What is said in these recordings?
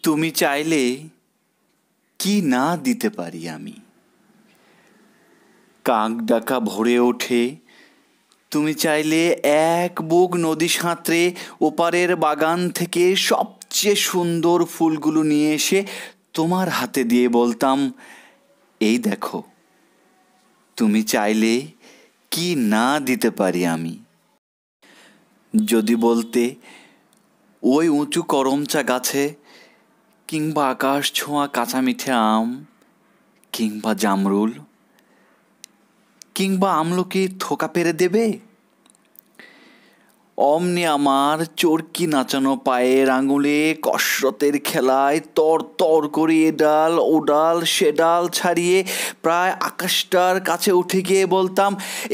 তুমি চাইলে কি না দিতে পারি আমি। কাক ডাকা ভরে ওঠে, তুমি চাইলে এক বুক নদী সাঁতরে ওপারের বাগান থেকে সবচেয়ে সুন্দর ফুলগুলো নিয়ে এসে তোমার হাতে দিয়ে বলতাম, এই দেখো। তুমি চাইলে কি না দিতে পারি আমি। যদি বলতে, ওই উঁচু করমচা গাছে, কিংবা আকাশ ছোঁয়া কাঁচা মিঠে আম, কিংবা জামরুল, কিংবা আমলকি থোকা পেরে দেবে, অমনি আমার চরকি নাচানো পায়ের আঙুলে কসরতের খেলায় তর তর করে এ ডাল ও ডাল সে ডাল ছাড়িয়ে প্রায় আকাশটার কাছে উঠে গিয়ে বলতাম,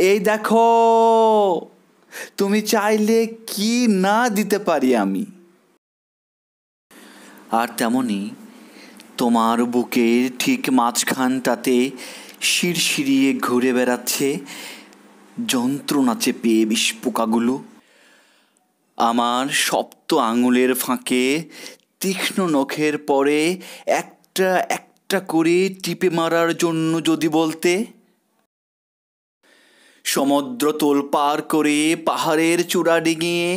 এই দেখো। তুমি চাইলে কি না দিতে পারি আমি। আর তেমনি তোমার বুকের ঠিক মাঝখানটাতে শিরশিরিয়ে ঘুরে বেড়াচ্ছে যন্ত্রণা চেপে বিষ পোকাগুলো। আমার সপ্ত আঙুলের ফাঁকে তীক্ষ্ণ নখের পরে একটা একটা করে টিপে মারার জন্য যদি বলতে, সমুদ্র তোলপাড় করে পাহাড়ের চূড়া ডিঙিয়ে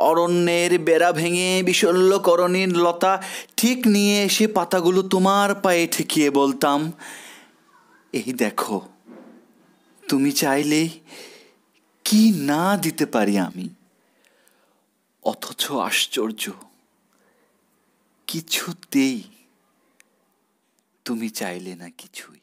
অরণ্যের বেড়া ভেঙে বিশল্যকরণীর লতা ঠিক নিয়ে এসে পাতাগুলো তোমার পায়ে ঠেকিয়ে বলতাম, এই দেখো। তুমি চাইলে কি না দিতে পারি আমি। অথচ আশ্চর্য, কিছুতেই তুমি চাইলে না কিছুই।